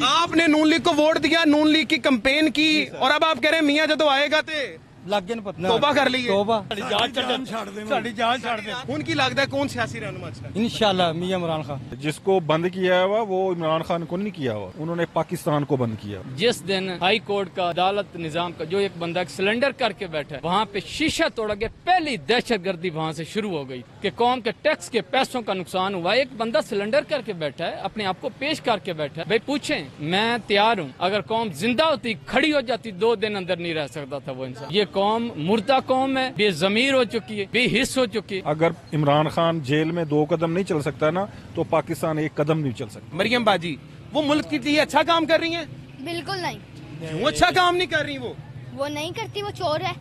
आपने नून लीग को वोट दिया, नून लीग की कैंपेन की और अब आप कह रहे हैं मियां जो आएगा ते ਲੱਗ ਗਏ ਨੇ ਪਤਾ तौबा कर ली है। ਤੋਬਾ ਸਾਡੀ ਜਾਨ ਛੱਡ ਦੇ ਹੁਣ ਕੀ ਲੱਗਦਾ है कौन सियासी रहनुमा अच्छा है? इंशाल्लाह मियां इमरान खान जिसको बंद किया हुआ वो इमरान खान को नहीं किया हुआ, उन्होंने पाकिस्तान को बंद किया। जिस दिन हाई कोर्ट का अदालत निजाम का जो एक बंदा सिलेंडर करके बैठा है वहाँ पे शीशा तोड़ा गया, पहली दहशतगर्दी वहाँ से शुरू हो गई कि कौम के टैक्स के पैसों का नुकसान हुआ। एक बंदा सिलेंडर करके बैठा है, अपने आप को पेश करके बैठा है। भाई पूछें, मैं तैयार हूँ, अगर कौम जिंदा होती खड़ी हो जाती 2 दिन अंदर नहीं रह सकता था वो इंसान। ये कौम मुर्दा कौम है, बेजमीर हो चुकी है, बेहिस हो चुकी है। अगर इमरान खान जेल में 2 कदम नहीं चल सकता ना तो पाकिस्तान 1 कदम नहीं चल सकता। मरियम बाजी वो मुल्क के लिए अच्छा काम कर रही हैं? बिल्कुल नहीं, क्यों अच्छा काम नहीं कर रही वो नहीं करती, वो चोर है।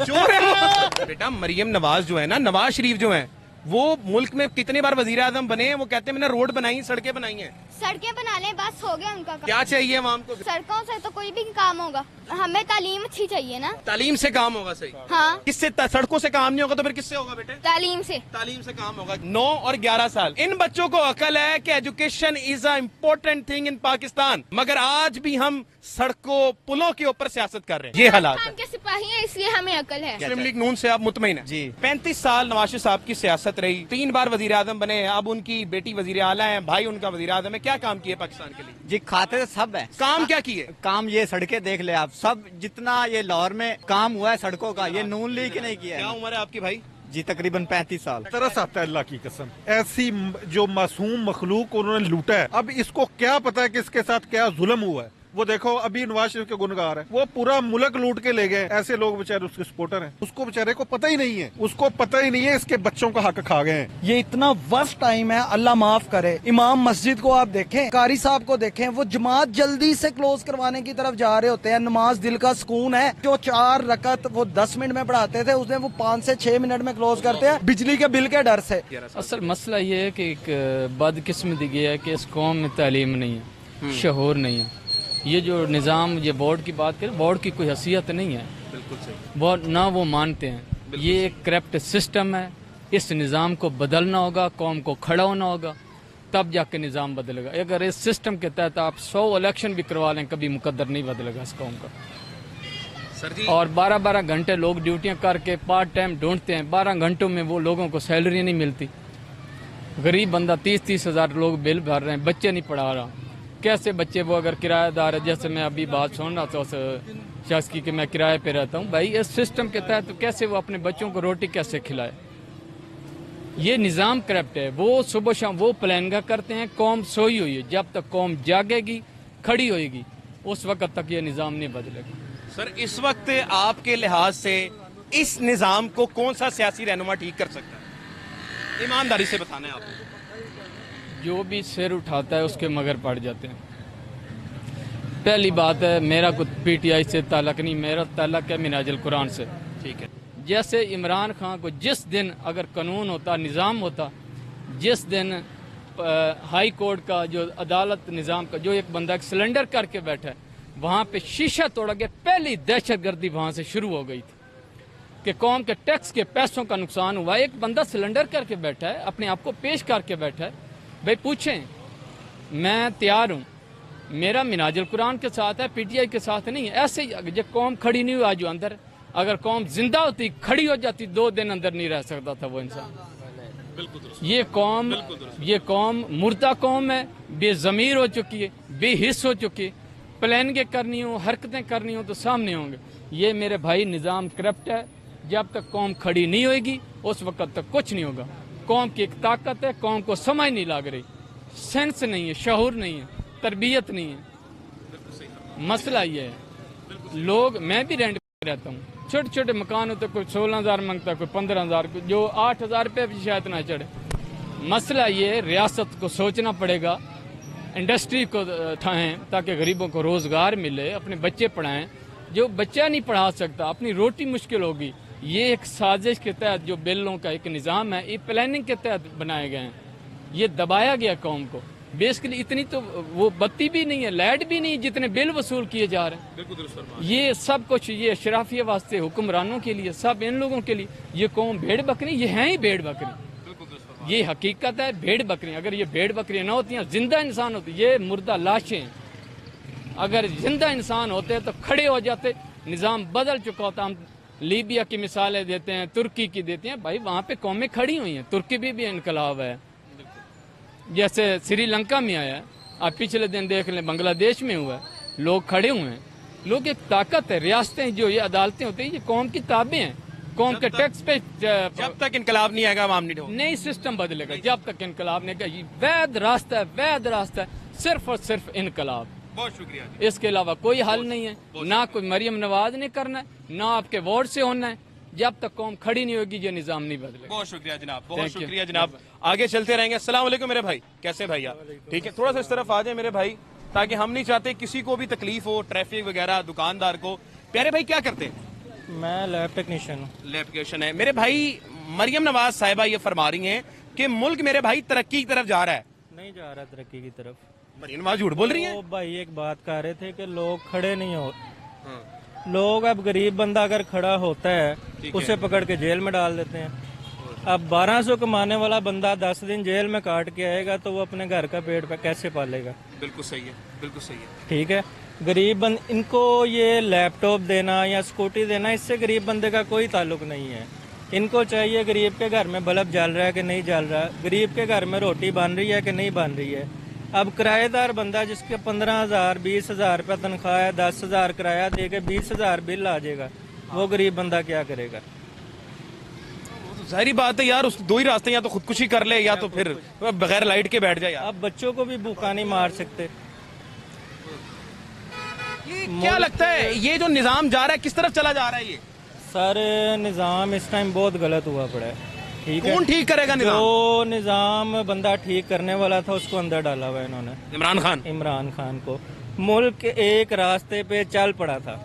चोर है वो। बेटा मरियम नवाज जो है ना, नवाज शरीफ जो है, वो मुल्क में कितने बार वजीर आजम बने हैं, वो कहते हैं मैंने रोड बनाई, सड़कें बनाई हैं। सड़कें बना लें, बस हो गया उनका काम। क्या चाहिए आवाम को? सड़कों से तो कोई भी काम होगा, हमें तालीम अच्छी चाहिए ना। तालीम से काम होगा। सही। हाँ, किससे? सड़कों से काम नहीं होगा तो फिर किससे होगा बेटे? तालीम से। तालीम से काम होगा। 9 और 11 साल इन बच्चों को अकल है कि education is a important thing in Pakistan, मगर आज भी हम सड़कों पुलों के ऊपर सियासत कर रहे हैं। ये हालात है। हम के सिपाही हैं, इसलिए हमें अकल है। मुस्लिम लीग नून से आप मुतमईन है जी। 35 साल नवाज शरीफ साहब की सियासत रही, 3 बार वजीर आजम बने, अब उनकी बेटी वजीर आला है, भाई उनका वजीर आजम है। क्या काम किए पाकिस्तान के लिए? जी खाते तो सब है। काम क्या किए? काम ये सड़कें देख ले आप, सब जितना ये लाहौर में काम हुआ है सड़कों का, ये नून लीग ने किया क्या है। उम्र है आपकी भाई? जी तकरीबन 35 साल। तरस आता है अल्लाह की कसम, ऐसी जो मासूम मखलूक उन्होंने लूटा है। अब इसको क्या पता है कि इसके साथ क्या जुल्म हुआ है। वो देखो अभी नवाज शरीफ के गुनगार है, वो पूरा मुल्क लूट के ले गए। ऐसे लोग बेचारे उसके सपोर्टर हैं, उसको बेचारे को पता ही नहीं है, उसको पता ही नहीं है इसके बच्चों का हक खा गए हैं। ये इतना वर्स्ट टाइम है, अल्लाह माफ करे। इमाम मस्जिद को आप देखें, कारी साहब को देखें, वो जमात जल्दी से क्लोज करवाने की तरफ जा रहे होते हैं। नमाज दिल का सुकून है, जो 4 रकत वो 10 मिनट में पढ़ाते थे, उसने वो 5 से 6 मिनट में क्लोज करते हैं बिजली के बिल के डर से। असल मसला ये है कि एक बदकिस्मती ये है कि इस कौम में तालीम नहीं है, शहूर नहीं है। ये जो निज़ाम, ये बोर्ड की बात करें, बोर्ड की कोई हैसियत नहीं है। बिल्कुल सही। वो ना वो मानते हैं। ये एक करप्ट सिस्टम है, इस निज़ाम को बदलना होगा, कौम को खड़ा होना होगा, तब जाके निज़ाम बदलेगा। अगर इस सिस्टम के तहत आप 100 इलेक्शन भी करवा लें, कभी मुकद्दर नहीं बदलेगा इस कौम का। सर जी, और 12-12 घंटे लोग ड्यूटियां करके पार्ट टाइम ढूंढते हैं, 12 घंटों में वो लोगों को सैलरी नहीं मिलती। गरीब बंदा 30-30 हज़ार लोग बिल भर रहे हैं, बच्चे नहीं पढ़ा रहा। कैसे बच्चे वो अगर किराएदार है, जैसे मैं अभी बात सुन रहा था उस शख्स की कि मैं किराए पे रहता हूँ, भाई इस सिस्टम के तहत तो कैसे वो अपने बच्चों को रोटी कैसे खिलाए? ये निज़ाम करप्ट है। वो सुबह शाम वो प्लानिंग करते हैं, कौम सोई हुई है। जब तक कौम जागेगी, खड़ी होएगी, उस वक्त तक ये निज़ाम नहीं बदलेगा। सर इस वक्त आपके लिहाज से इस निजाम को कौन सा सियासी रहनुमा ठीक कर सकता है? ईमानदारी से बताना है आपको। जो भी सिर उठाता है उसके मगर पड़ जाते हैं। पहली बात है, मेरा कुछ पीटीआई से ताल्लुक नहीं, मेरा ताल्लुक है मिनाजुल कुरान से। ठीक है। जैसे इमरान खान को जिस दिन अगर कानून होता, निज़ाम होता, जिस दिन हाई कोर्ट का जो अदालत निज़ाम का जो एक बंदा सिलेंडर करके बैठा है वहाँ पे शीशा तोड़ा गया, पहली दहशतगर्दी वहाँ से शुरू हो गई थी कि कौम के टैक्स के पैसों का नुकसान हुआ। एक बंदा सिलेंडर करके बैठा है, अपने आप को पेश करके बैठा है। भाई पूछें, मैं तैयार हूँ, मेरा मिनाजुल कुरान के साथ है, पीटीआई के साथ नहीं है। ऐसे ही जब कौम खड़ी नहीं हुआ जो अंदर, अगर कौम जिंदा होती खड़ी हो जाती 2 दिन अंदर नहीं रह सकता था वो इंसान। ये कौम मुर्दा कौम है, बेजमीर हो चुकी है, बेहिस हो चुकी है। प्लानिंग करनी हो, हरकतें करनी हो तो सामने होंगे। ये मेरे भाई निज़ाम करप्ट है। जब तक कौम खड़ी नहीं होगी उस वक्त तक कुछ नहीं होगा। कौम की एक ताकत है, कौम को समझ नहीं लग रही, सेंस नहीं है, शऊर नहीं है, तरबियत नहीं है। मसला ये है, लोग, मैं भी रेंट पे रहता हूँ, छोटे छोटे मकान होते, कोई 16,000 मांगता, कोई 15,000, जो 8,000 रुपये भी शायद ना चढ़े। मसला ये, रियासत को सोचना पड़ेगा, इंडस्ट्री को उठाएं ताकि गरीबों को रोज़गार मिले, अपने बच्चे पढ़ाएं। जो बच्चा नहीं पढ़ा सकता, अपनी रोटी मुश्किल होगी। ये एक साजिश के तहत जो बिलों का एक निज़ाम है, ये प्लानिंग के तहत बनाए गए हैं। ये दबाया गया कौम को। बेसिकली इतनी तो वो बत्ती भी नहीं है, लाइट भी नहीं, जितने बिल वसूल किए जा रहे हैं। ये सब कुछ ये शराफिया वास्ते, हुक्मरानों के लिए, सब इन लोगों के लिए। ये कौम भेड़ बकरी, ये हैं ही भेड़ बकरी। ये हकीकत है, भेड़ बकरी। अगर ये भेड़ बकरियां ना होती, जिंदा इंसान होती, ये मुर्दा लाशें, अगर जिंदा इंसान होते तो खड़े हो जाते, निज़ाम बदल चुका होता। हम लीबिया की मिसालें देते हैं, तुर्की की देते हैं, भाई वहाँ पे कौमें खड़ी हुई हैं। तुर्की भी इनकलाब है, जैसे श्रीलंका में आया, आप पिछले दिन देख लें बांग्लादेश में हुआ, लोग खड़े हुए हैं। लोग एक ताकत है, रियासतें जो ये अदालतें होती हैं, ये कौम की ताबें हैं, कौम के टैक्स पे। जब तक इनकलाब नहीं आएगा आवाम नहीं होगा। नई सिस्टम बदलेगा जब तक इनकलाब नहीं आएगा। ये वैध रास्ता है, वैध रास्ता है, सिर्फ और सिर्फ इनकलाब। बहुत शुक्रिया जी। इसके अलावा कोई हल नहीं है, ना कोई मरियम नवाज नहीं करना है, ना आपके वोट से होना है। जब तक कौम खड़ी नहीं होगी ये निजाम नहीं बदलेगा। बहुत शुक्रिया जनाब, बहुत Thank you. शुक्रिया जनाब। आगे चलते रहेंगे। अस्सलाम वालेकुम मेरे भाई, कैसे भाई आप? ठीक है, थोड़ा सा इस तरफ आ जाए मेरे भाई, ताकि हम नहीं चाहते किसी को भी तकलीफ हो, ट्रैफिक वगैरह, दुकानदार को। प्यारे भाई क्या करते हैं? मैं लैब टेक्नीशियन हूँ। लैप्लिकेशन है मेरे भाई। मरियम नवाज साहिबा ये फरमा रही हैं कि मुल्क मेरे भाई तरक्की की तरफ जा रहा है। नहीं जा रहा तरक्की की तरफ। मरियम नवाज झूठ बोल रही तो हैं। भाई एक बात कह रहे थे कि लोग खड़े नहीं हो, लोग अब गरीब बंदा अगर खड़ा होता है उसे पकड़ के जेल में डाल देते हैं। अब 1200 कमाने वाला बंदा 10 दिन जेल में काट के आएगा तो वो अपने घर का पेट पे कैसे पालेगा? बिल्कुल सही है, बिल्कुल सही है। ठीक है, गरीब इनको ये लैपटॉप देना या स्कूटी देना, इससे गरीब बंदे का कोई ताल्लुक नहीं है। इनको चाहिए गरीब के घर में बल्ब जल रहा है कि नहीं जल रहा, गरीब के घर में रोटी बन रही है कि नहीं बन रही है। अब किराएदार बंदा जिसके 15,000 20,000 रुपया तनख्वाह है, 10,000 किराया दे के 20,000 बिल आ जाएगा, वो गरीब बंदा क्या करेगा? जाहिर बात है यार, उस दो ही रास्ते, या तो खुदकुशी कर ले या तो फिर बगैर लाइट के बैठ जाए यार। अब बच्चों को भी भूखा नहीं मार सकते। ये क्या लगता है ये जो निजाम जा रहा है किस तरफ चला जा रहा है? ये सर निज़ाम इस टाइम बहुत गलत हुआ पड़ा है। ठीक है, कौन ठीक करेगा निजाम? जो निज़ाम बंदा ठीक करने वाला था उसको अंदर डाला हुआ है इन्होंने, इमरान खान को। मुल्क एक रास्ते पे चल पड़ा था।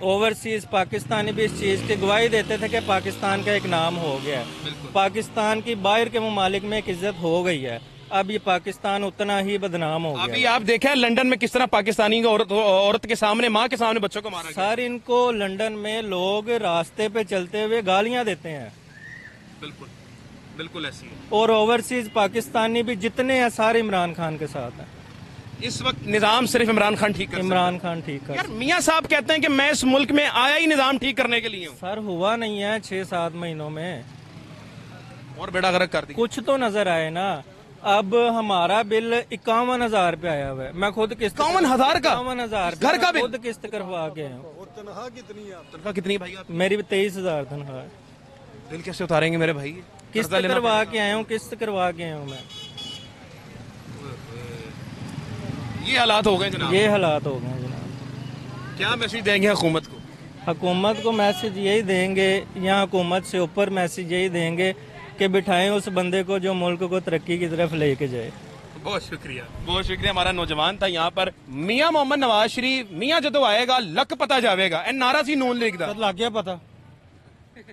ओवरसीज पाकिस्तानी भी इस चीज की गवाही देते थे कि पाकिस्तान का एक नाम हो गया है, पाकिस्तान की बाहर के ममालिक में एक इज्जत हो गई है। अब ये पाकिस्तान उतना ही बदनाम हो गया। अभी आप देखा लंदन में किस तरह पाकिस्तानी औरत के सामने, माँ के सामने बच्चों को मारा गया। सर इनको लंदन में लोग रास्ते पे चलते हुए गालियां देते हैं। बिल्कुल बिल्कुल ऐसी है। और ओवरसीज पाकिस्तानी भी जितने हैं सारे इमरान खान के साथ हैं। इस वक्त निजाम सिर्फ इमरान खान ठीक कर सकता है। इमरान खान ठीक कर। यार मियाँ साहब कहते हैं कि मैं इस मुल्क में आया ही निजाम ठीक करने के लिए हूँ। सर हुआ नहीं है 6-7 महीनों में, और बेड़ा गर्क कर दी। कुछ तो नजर आए ना। अब हमारा बिल 51,000 पे आया हुआ है। मैं खुद किस्त 51,000 का? 51,000 घर का बिल? खुद किस्त करवा के आया हूँ। तनख्वाह कितनी भाई आप? मेरी भी 23,000 तनख्वाह है। बिल कैसे उतारेंगे मेरे भाई? किस्त करवा के आया हूँ, किस्त करवा के आया हूँ मैं। ये हालात हो गए जनाब। ये हालात हो गए जनाब। क्या मैसेज देंगे हुकूमत को? हुकूमत को मैसेज यही देंगे, या हुकूमत से ऊपर मैसेज यही देंगे कि बिठाएं उस बंदे को जो मुल्क को तरक्की की तरफ लेके जाए। बहुत शुक्रिया, बहुत शुक्रिया। हमारा नौजवान था यहाँ पर मियाँ मोहम्मद नवाज शरीफ। मियाँ जो आएगा लक पता जाएगा। ए नारा सी नून लीग दा लग गया पता।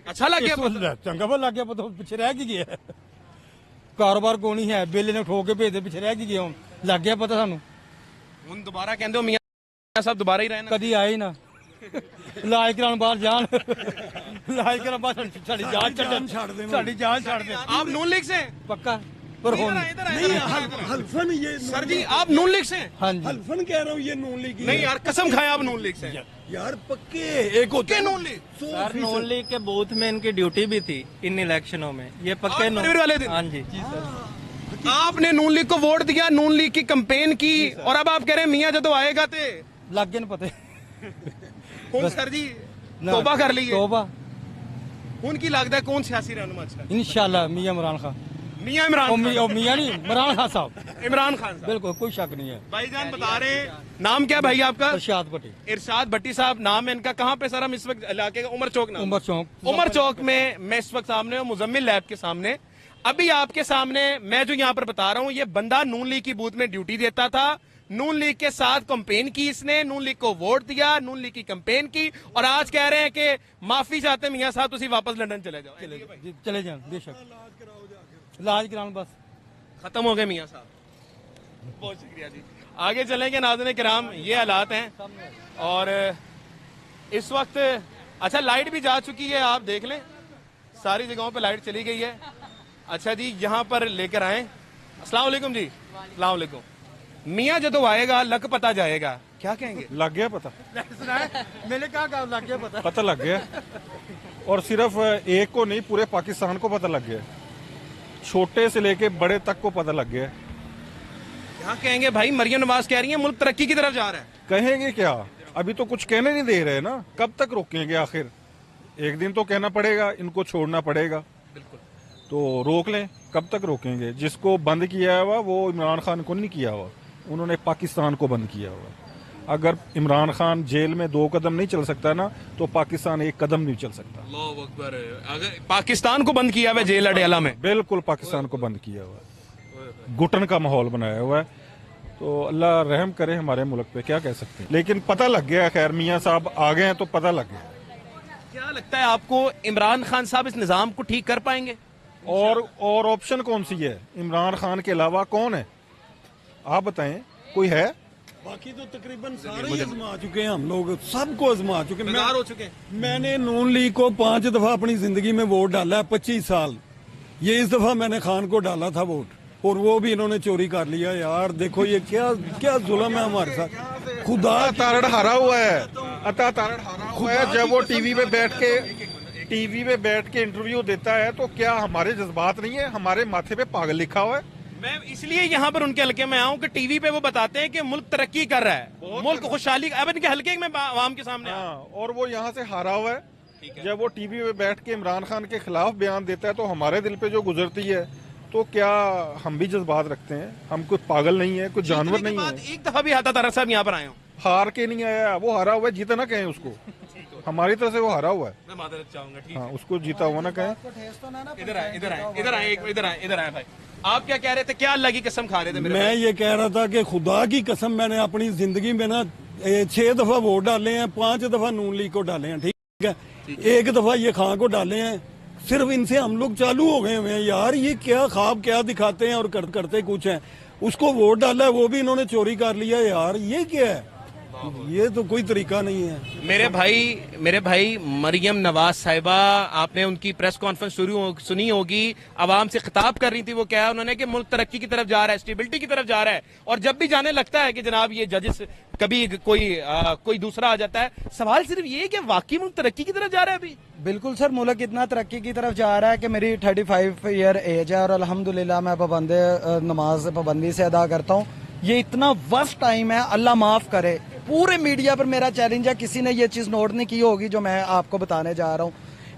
अच्छा लग गया? चंगा पता लग गया पता, पिछे रह गया कारोबार को नहीं है, बिल ने ठोक के भेजते, पिछे रह गया हूँ, लग गया पता सानू। ਹੁਣ ਦੁਬਾਰਾ ਕਹਿੰਦੇ ਹੋ ਮੀਆਂ ਸਾਹਿਬ ਦੁਬਾਰਾ ਹੀ ਰਹਿਣਾ? कदी आए ना इलाज कराने बाहर जान, इलाज कराने बाहर साड़ी जान छड़ दे, साड़ी जान छड़ दे। आप नून लीग से? पक्का पर हो हल्फन ये सर जी आप नून लीग से? हाँ जी। हल्फन कह रहा हूँ ये नून लीग नहीं यार कसम खाए आप नून लीग से? यार पक्के एक होते नून लीग। सर नून लीग के बूथ में इनकी ड्यूटी भी थी इन इलेक्शनों में। ये पक्के वाले दिन? हाँ जी। आपने नून लीग को वोट दिया, नून लीग की कैंपेन की, और अब आप कह रहे हैं मियाँ जो आएगा ते लग गए पता। ਹੁਣ सर जी तौबा कर ली है? तौबा ਹੁਣ ਕੀ ਲੱਗਦਾ है कौन सियासी रहनुमा अच्छा है? इंशाल्लाह मियां इमरान खान। मियाँ इमरान खान? मियां नहीं इमरान खान साहब। इमरान खान साहब बिल्कुल कोई शक नहीं है। भाईजान बता रहे हैं, नाम क्या भाई आपका? इरशाद भट्टी। इरशाद भट्टी साहब नाम है इनका। कहाँ पे सर हम इस वक्त इलाके का? उमर चौक नाम? उमर चौक। उमर चौक में मैं इस वक्त सामने हूँ, मुजम्मिल लैब के सामने। अभी आपके सामने मैं जो यहाँ पर बता रहा हूँ, ये बंदा नून लीग की बूथ में ड्यूटी देता था, नून लीग के साथ कैंपेन की इसने, नून लीग को वोट दिया, नून लीग की कैंपेन की, और आज कह रहे हैं कि माफी चाहते हैं मियाँ साहब, तुसी वापस लंदन चले जाओ। जी चले जाए बेशक, इलाज कराने बस खत्म हो गए मियाँ साहब। बहुत शुक्रिया जी। आगे चलेंगे नाज़रीन किराम, ये हालात हैं। और इस वक्त अच्छा लाइट भी जा चुकी है, आप देख लें सारी जगहों पे लाइट चली गई है। अच्छा जी यहाँ पर लेकर आए। अस्सलाम वालेकुम जी। अस्सलाम वालेकुम। मियाँ जो आएगा लक पता जाएगा। क्या कहेंगे? लग गया पता, मैंने कहा लग गया पता लग गया। और सिर्फ एक को नहीं, पूरे पाकिस्तान को पता लग गया, छोटे से लेके बड़े तक को पता लग गया। क्या कहेंगे भाई? मरियम नवाज कह रही है मुल्क तरक्की की तरफ जा रहा है। कहेंगे क्या, अभी तो कुछ कहने नहीं दे रहे ना, कब तक रोकेंगे आखिर? एक दिन तो कहना पड़ेगा, इनको छोड़ना पड़ेगा। बिल्कुल। तो रोक लें, कब तक रोकेंगे? जिसको बंद किया हुआ वो इमरान खान को नहीं किया हुआ, उन्होंने पाकिस्तान को बंद किया हुआ। अगर इमरान खान जेल में 2 कदम नहीं चल सकता ना, तो पाकिस्तान 1 कदम नहीं चल सकता। अल्लाहू अकबर। अगर पाकिस्तान को बंद किया हुआ है जेल अडयाला में, बिल्कुल पाकिस्तान को बंद किया हुआ है, घुटन का माहौल बनाया हुआ है। तो अल्लाह रहम करे हमारे मुल्क पे, क्या कह सकते हैं। लेकिन पता लग गया, खैर मियाँ साहब आ गए हैं तो पता लग गया। क्या लगता है आपको इमरान खान साहब इस निजाम को ठीक कर पाएंगे? और ऑप्शन कौन सी है? इमरान खान के अलावा कौन है? आप बताएं, कोई है? बाकी तो तकरीबन सारे ही आजमा चुके हैं, हम लोग सबको आजमा चुके हैं। बेकार हो चुके हैं। मैंने नून लीग को 5 दफा अपनी जिंदगी में वोट डाला है, 25 साल। ये इस दफा मैंने खान को डाला था वोट, और वो भी इन्होंने चोरी कर लिया। यार देखो ये क्या क्या जुल्म है हमारे साथ। खुदा तारड़ हारा हुआ है, अता तारड़ हारा हुआ है। जब वो टीवी पे बैठ के इंटरव्यू देता है तो क्या हमारे जज्बात नहीं है? हमारे माथे पे पागल लिखा हुआ है। मैं इसलिए यहाँ पर उनके हल्के में आऊँ कि टीवी पे वो बताते हैं कि मुल्क तरक्की कर रहा है, मुल्क खुशहाली। अब इनके हल्के में आवाम के सामने और वो यहाँ से हारा हुआ है। जब वो टीवी पे बैठ के इमरान खान के खिलाफ बयान देता है तो हमारे दिल पे जो गुजरती है, तो क्या हम भी जज्बात रखते हैं? हम कोई पागल नहीं है, कोई जानवर नहीं है। एक दफा भी आता तारक साहब यहाँ पर आए हो? हार के नहीं आया, वो हारा हुआ है, जीता ना कहें उसको। हमारी तरफ से वो हारा हुआ है। मैं मादरत चाहूंगा, ठीक हाँ, उसको जीता हुआ ना कहें। इधर आए भाई। आप क्या कह रहे थे? क्या अल्लाह की कसम खा रहे थे? मैं ये कह रहा था कि खुदा की कसम मैंने अपनी जिंदगी में ना 6 दफा वोट डाले हैं, 5 दफा नून लीग को डाले हैं, ठीक है, 1 दफा ये खान को डाले हैं। सिर्फ इनसे हम लोग चालू हो गए हुए हैं। यार ये क्या ख्वाब क्या दिखाते हैं और करते कुछ हैं। उसको वोट डाला है, वो भी इन्होंने चोरी कर लिया। यार ये क्या है? ये तो कोई तरीका नहीं है। मेरे भाई मरियम नवाज साहिबा, आपने उनकी प्रेस कॉन्फ्रेंस सुनी होगी, आवाम से खिताब कर रही थी। वो क्या है उन्होंने कि मुल्क तरक्की की तरफ जा रहा है, स्टेबिलिटी की तरफ जा रहा है। और जब भी जाने लगता है कि जनाब ये जजेस कभी कोई दूसरा आ जाता है, सवाल सिर्फ ये है कि वाकई मुल्क तरक्की की तरफ जा रहा है अभी? बिल्कुल सर, मुल्क इतना तरक्की की तरफ जा रहा है कि मेरी 35 ईयर एज है और अल्हम्दुलिल्लाह मैं नमाज पाबंदी से अदा करता हूँ। ये इतना वर्स्ट टाइम है, अल्लाह माफ करे। पूरे मीडिया पर मेरा चैलेंज है, किसी ने ये चीज नोट नहीं की होगी जो मैं आपको बताने जा रहा हूँ।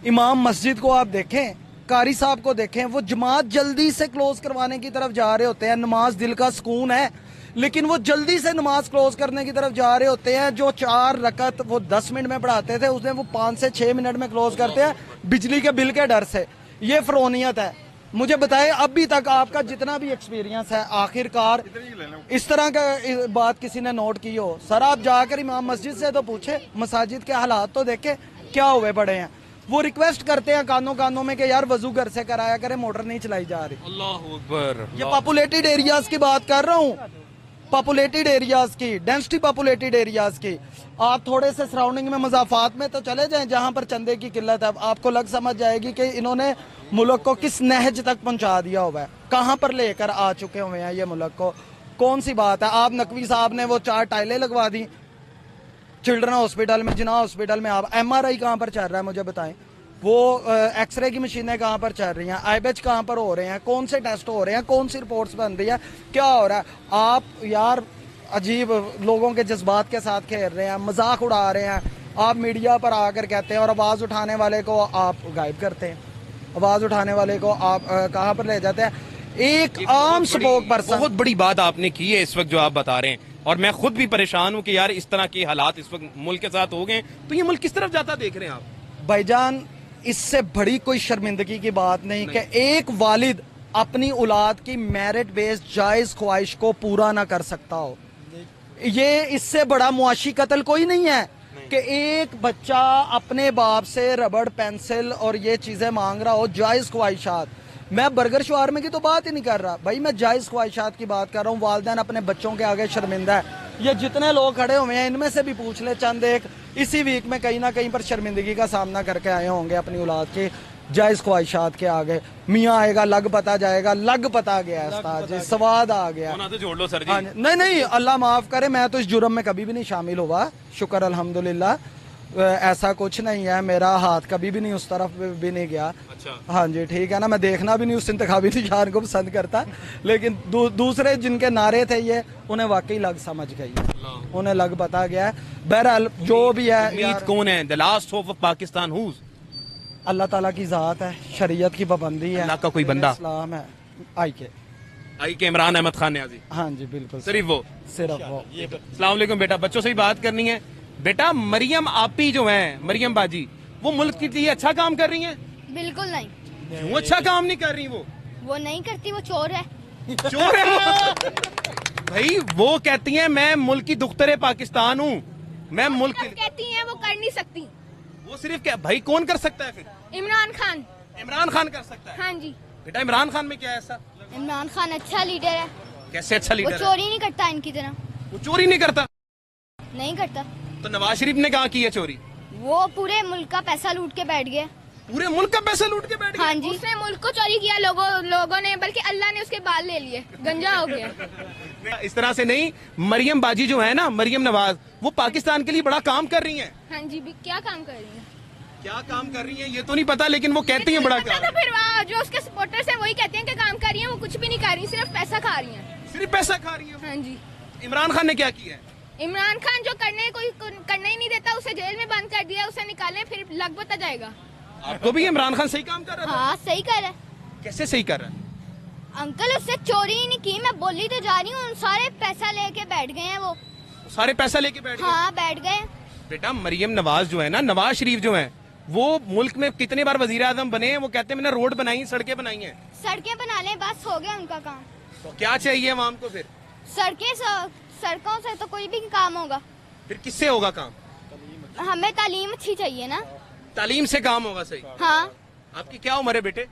इमाम मस्जिद को आप देखें, कारी साहब को देखें, वो जमात जल्दी से क्लोज करवाने की तरफ जा रहे होते हैं। नमाज दिल का सुकून है, लेकिन वो जल्दी से नमाज क्लोज करने की तरफ जा रहे होते हैं। जो 4 रकत वो 10 मिनट में पढ़ाते थे, उसने वो 5 से 6 मिनट में क्लोज करते हैं, बिजली के बिल के डर से। ये फरोनियत है। मुझे बताएं, अभी तक आपका जितना भी एक्सपीरियंस है, आखिरकार इस तरह का बात किसी ने नोट की हो? सर आप जाकर इमाम मस्जिद से तो पूछे, मसाजिद के हालात तो देखे क्या हुए पड़े हैं। वो रिक्वेस्ट करते हैं कानों में कि यार वजू घर से कराया करे, मोटर नहीं चलाई जा रही। अल्लाहू अकबर। ये पॉपुलेटेड एरियाज की बात कर रहा हूँ, पॉपुलेटेड एरियाज की, डेंसिटी पॉपुलेटेड एरियाज की। आप थोड़े से सराउंडिंग में मजाफात में तो चले जाएं जहां पर चंदे की किल्लत है, आपको लग समझ जाएगी कि इन्होंने मुल्क को किस नहज तक पहुंचा दिया हुआ है, कहां पर लेकर आ चुके हुए हैं ये मुल्क को। कौन सी बात है? आप नकवी साहब ने वो 4 टाइलें लगवा दी चिल्ड्रन हॉस्पिटल में, जिना हॉस्पिटल में। आप MRI कहां पर चल रहा है मुझे बताएं? वो एक्सरे की मशीनें कहाँ पर चल रही हैं? आईबेच कहाँ पर हो रहे हैं? कौन से टेस्ट हो रहे हैं? कौन सी रिपोर्ट्स बन रही है? क्या हो रहा है? आप यार अजीब लोगों के जज्बात के साथ खेल रहे हैं, मजाक उड़ा रहे हैं। आप मीडिया पर आकर कहते हैं और आवाज़ उठाने वाले को आप गायब करते हैं, आवाज़ उठाने वाले को आप कहाँ पर ले जाते हैं? एक आम स्पोक पर्सन। बहुत बड़ी बात आपने की है इस वक्त जो आप बता रहे हैं, और मैं खुद भी परेशान हूँ कि यार इस तरह के हालात इस वक्त मुल्क के साथ हो गए, तो ये मुल्क किस तरफ जाता देख रहे हैं आप? भाईजान, इससे बड़ी कोई शर्मिंदगी की बात नहीं कि एक वालिद अपनी औलाद की मेरिट बेस्ड जायज ख्वाहिश को पूरा ना कर सकता हो। ये इससे बड़ा मुआशी कत्ल कोई नहीं है कि एक बच्चा अपने बाप से रबड़ पेंसिल और ये चीजें मांग रहा हो, जायज ख्वाहिशात। मैं बर्गर शवारमे की तो बात ही नहीं कर रहा भाई, मैं जायज ख्वाहिशात की बात कर रहा हूँ। वालिदैन अपने बच्चों के आगे शर्मिंदा है। ये जितने लोग खड़े हुए हैं इनमें से भी पूछ ले, चंद एक इसी वीक में कहीं ना कहीं पर शर्मिंदगी का सामना करके आए होंगे अपनी औलाद के। जायज़ ख्वाहिशात के आगे मियाँ आएगा लग पता जाएगा, लग पता गया उस्ताद जी, स्वाद आ गया। तो जोड़ लो सर हाँ, जी। नहीं अल्लाह माफ़ करे, मैं तो इस जुर्म में कभी भी नहीं शामिल हुआ, शुक्र अल्हम्दुलिल्लाह। ऐसा कुछ नहीं है, मेरा हाथ कभी भी नहीं उस तरफ भी नहीं गया। अच्छा। हाँ जी ठीक है ना, मैं देखना भी नहीं उस इंतखाबी निशान को पसंद करता, लेकिन दूसरे जिनके नारे थे ये उन्हें वाकई लग समझ गई, उन्हें लग पता गया है। बहरहाल जो भी है उम्मीद कौन है? The last hope of Pakistan who's? Allah ताला की जात है, शरीयत की पाबंदी है, अल्लाह का कोई बंदा? इस्लाम है। आई के इमरान अहमद खान न्याजी? हाँ जी बिल्कुल, सिर्फ वो? सिर्फ वो। अस्सलाम वालेकुम बेटा, बच्चों से भी बात करनी है। बेटा मरियम आपी जो है, मरियम बाजी, वो मुल्क के लिए अच्छा काम कर रही हैं? बिल्कुल नहीं, क्यों अच्छा काम नहीं कर रही वो नहीं करती, वो चोर है। चोर है वो? भाई वो कहती हैं मैं मुल्क की दुख्तरे पाकिस्तान हूँ, मैं मुल्क सिर्फ कहती हैं, वो कर नहीं सकती। वो सिर्फ क्या भाई, कौन कर सकता है फिर? इमरान खान। इमरान खान कर सकता है? हाँ जी। बेटा इमरान खान में क्या है ऐसा? इमरान खान अच्छा लीडर है। कैसे अच्छा वो लीडर है? चोरी नहीं करता इनकी तरह। वो चोरी नहीं करता? नहीं करता। तो नवाज शरीफ ने कहा की है चोरी? वो पूरे मुल्क का पैसा लूट के बैठ गया। पूरे मुल्क का पैसा लूट के बैठ गया? हाँ जी, उसने मुल्क को चोरी किया, लोगों ने, बल्कि अल्लाह ने उसके बाल ले लिए, गंजा हो गया। इस तरह से नहीं, मरियम बाजी जो है ना, मरियम नवाज, वो पाकिस्तान के लिए बड़ा काम कर रही हैं। हाँ जी, क्या काम कर रही है? क्या काम कर रही हैं ये तो नहीं पता, लेकिन वो कहती हैं बड़ा काम। तो फिर वहाँ जो उसके सपोर्टर्स हैं वही कहते हैं कि काम कर रही हैं, वो कुछ भी नहीं कर रही, सिर्फ पैसा खा रही हैं। सिर्फ पैसा खा रही हैं? हाँ जी। इमरान खान ने क्या किया है? इमरान खान जो करने ही नहीं देता, उसे जेल में बंद कर दिया, उसे निकालें फिर लग पता जाएगा। आपको भी इमरान खान सही काम कर रहा था? हाँ सही कर रहा है। कैसे सही कर रहा है? अंकल उससे चोरी ही नहीं की, मैं बोली तो जा रही हूँ, सारे पैसा लेके बैठ गए हैं वो। सारे पैसा लेके बैठ गए? हाँ बैठ गए। बेटा मरियम नवाज जो है ना, नवाज शरीफ जो है, वो मुल्क में कितने बार वजीर आजम बने हैं, वो कहते हैं मैंने रोड बनाई, सड़कें बनाई हैं। सड़कें बना लें, बस हो गया उनका काम। तो क्या चाहिए आवाम को फिर? सड़कों से तो कोई भी काम होगा। फिर किससे होगा काम? हमें तालीम अच्छी चाहिए ना। तालीम से काम होगा। सही। हाँ। आपकी क्या उम्र है बेटे?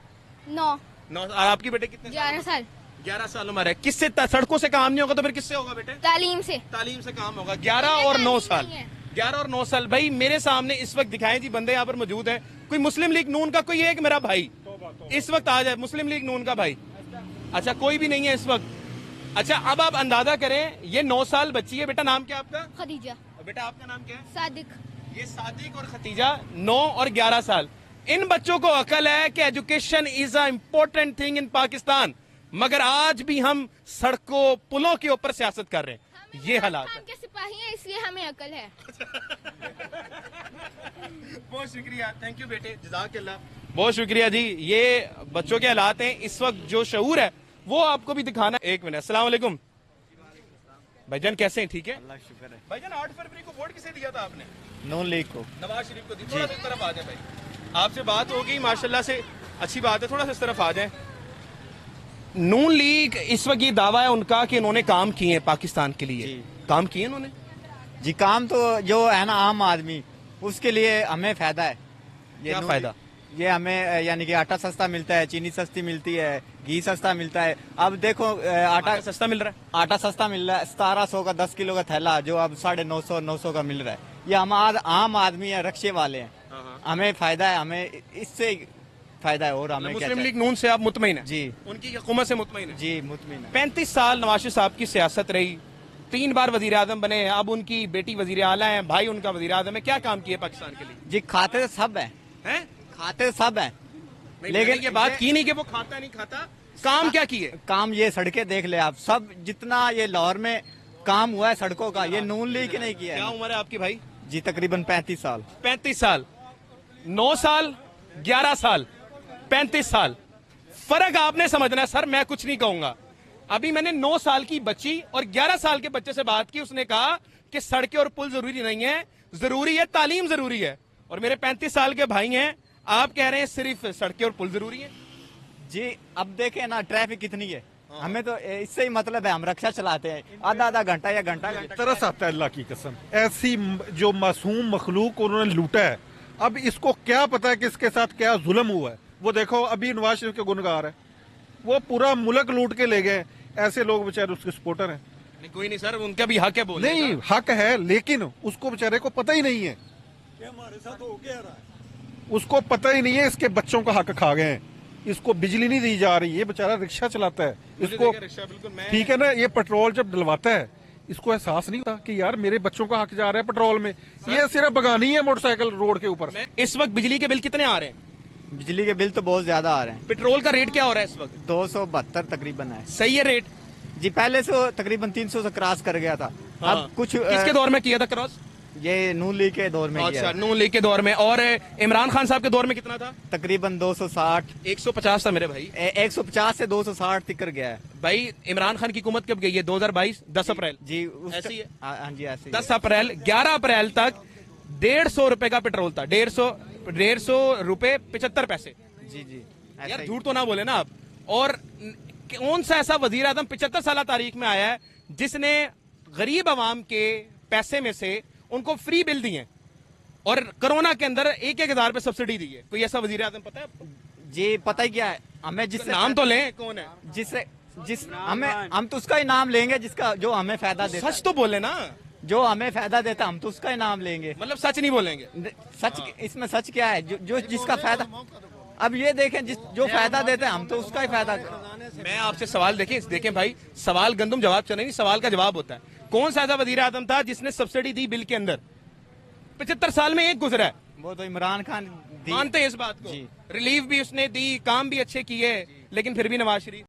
9। और आपकी बेटे कितने? 11 साल। 11 साल उम्र है। किससे? सड़कों से काम नहीं होगा तो फिर किससे होगा बेटे? तालीम से। तालीम से काम होगा। 11 और 9 साल। 11 और 9 साल। भाई मेरे सामने इस वक्त दिखाएं जी, बंदे यहाँ पर मौजूद हैं। कोई मुस्लिम लीग नून का कोई एक मेरा भाई इस वक्त आ जाए, मुस्लिम लीग नून का भाई? अच्छा कोई भी नहीं है इस वक्त। अच्छा अब आप अंदाजा करें, ये 9 साल बच्ची है। बेटा नाम क्या आपका? खदीजा। बेटा आपका नाम क्या है? सादिक। ये सादिक और खतीजा 9 और 11 साल। इन बच्चों को अकल है कि education is a important thing in Pakistan, मगर आज भी हम सड़कों पुलों के ऊपर सियासत कर रहे हैं। ये हालात है। के सिपाही हैं इसलिए हमें अकल है। बहुत शुक्रिया, थैंक यू बेटे, जज़ाकल्लाह। बहुत शुक्रिया जी। ये बच्चों के हालात हैं इस वक्त। जो शऊर है वो आपको भी दिखाना। एक मिनट। अस्सलाम वालेकुम भाईजान, कैसे हैं? ठीक है अल्लाह शुक्र है। भाईजान। 8 फरवरी को वोट किसे दिया था आपने? नून लीग को। नवाज शरीफ को दी। थोड़ा सा इस तरफ आ जाए भाई, आपसे बात हो गई माशाल्लाह से, अच्छी बात है। थोड़ा सा इस तरफ आ जाए। नून लीग इस वक्त ये दावा है उनका कि इन्होंने काम किए हैं पाकिस्तान के लिए। काम किए इन्होंने जी। काम तो जो है ना आम आदमी, उसके लिए हमें फायदा है। ये क्या फायदा? ये हमें यानी कि आटा सस्ता मिलता है, चीनी सस्ती मिलती है, घी सस्ता मिलता है। अब देखो आटा सस्ता मिल रहा है। आटा सस्ता मिल रहा है। 1700 का 10 किलो का थैला जो अब 950-900 का मिल रहा है। ये हम आम आदमी है, रक्शे वाले हैं, हमें फायदा है, हमें इससे फायदा है। और हमें मुस्लिम लीग नून से आप मुतमईन हैं? जी। उनकी हुकूमत से मुतमईन है? जी मुतमईन है। 35 साल नवाज शरीफ साहब की सियासत रही, 3 बार वजीर आजम बने हैं, अब उनकी बेटी वजीर आला है, भाई उनका वजीर आजम है। क्या काम किए पाकिस्तान के लिए? जी खाते सब है, खाते सब है, लेकिन ये बात की नहीं कि वो खाता नहीं खाता। काम क्या किए? काम ये सड़कें देख ले आप, सब जितना ये लाहौर में काम हुआ है सड़कों का, ये नून लीग ने किया है। क्या उम्र है आपकी भाई? जी तकरीबन 35 साल। 35 साल, 9 साल, 11 साल, 35 साल। फर्क आपने समझना है सर, मैं कुछ नहीं कहूंगा। अभी मैंने 9 साल की बच्ची और 11 साल के बच्चे से बात की, उसने कहा कि सड़कें और पुल जरूरी नहीं है, जरूरी है तालीम जरूरी है। और मेरे 35 साल के भाई हैं, आप कह रहे हैं सिर्फ सड़कें और पुल जरूरी है। जी अब देखें ना ट्रैफिक कितनी है, हमें तो इससे ही मतलब है, हम रक्षा चलाते हैं आधा घंटा या घंटा तरस आता है अल्लाह की कसम। ऐसी जो मासूम मखलूक उन्होंने लूटा है, अब इसको क्या पता है कि इसके साथ क्या जुल्म हुआ है। वो देखो अभी नवाज शरीफ के गुनगार है, वो पूरा मुल्क लूट के ले गए। ऐसे लोग बेचारे उसके सपोर्टर हैं। नहीं कोई नहीं सर, उनका भी हक है बोलने नहीं हक है, लेकिन उसको बेचारे को पता ही नहीं है। हमारे साथ हो क्या रहा है। उसको पता ही नहीं है इसके बच्चों का हक खा गए हैं, इसको बिजली नहीं दी जा रही, ये बेचारा रिक्शा चलाता है, इसको ठीक है ना, ये पेट्रोल जब डलवाता है इसको एहसास नहीं होता कि यार मेरे बच्चों का हक जा रहा है पेट्रोल में, ये सिर्फ बगानी है मोटरसाइकिल रोड के ऊपर। इस वक्त बिजली के बिल कितने आ रहे हैं? बिजली के बिल तो बहुत ज्यादा आ रहे हैं। पेट्रोल का रेट क्या हो रहा है इस वक्त? 272 तकरीबन है। सही है रेट? जी पहले से तकरीबन 300 से क्रॉस कर गया था। हाँ। अब कुछ किसके दौर में किया था क्रॉस? ये नून लीग के दौर में अच्छा, किया। नून लीग के दौर में। और इमरान खान साहब के दौर में कितना था? तकरीबन 260 150 था मेरे भाई। 150 से 260 तक कर गया है भाई इमरान खान की हुकूमत कब गई है? 2022 10 अप्रैल। जी। ऐसी है? हाँ जी ऐसे 10 अप्रैल 11 अप्रैल तक 150 रुपए का पेट्रोल था। 150 रुपए 75 पैसे। जी जी यार झूठ तो ना बोले ना आप। और कौन सा ऐसा वजीर आजम 75 साल तारीख में आया है जिसने गरीब आवाम के पैसे में से उनको फ्री बिल दिए और कोरोना के अंदर 1-1 हजार पे सब्सिडी दी है? कोई ऐसा वजीर आजम पता है आपको? जी पता ही क्या है हमें, जिससे नाम तो लें, कौन है? जिस हमें, हम तो उसका ही नाम लेंगे जिसका जो हमें फायदा देता सच तो बोले ना। जो हमें फायदा देता हम तो उसका ही नाम लेंगे। मतलब सच नहीं बोलेंगे? सच इसमें सच क्या है? जो जिसका फायदा, अब ये देखें जो फायदा देते हैं हम तो उसका ही फायदा। मैं आपसे सवाल देखें भाई, सवाल गंदुम जवाब चले नहीं, सवाल का जवाब होता है। कौन सा ऐसा वजीर आजम था जिसने सब्सिडी दी बिल के अंदर? 75 साल में एक गुजरा है। वो तो इमरान खान मानते हैं इस बात को? रिलीफ भी उसने दी, काम भी अच्छे किए, लेकिन फिर भी नवाज शरीफ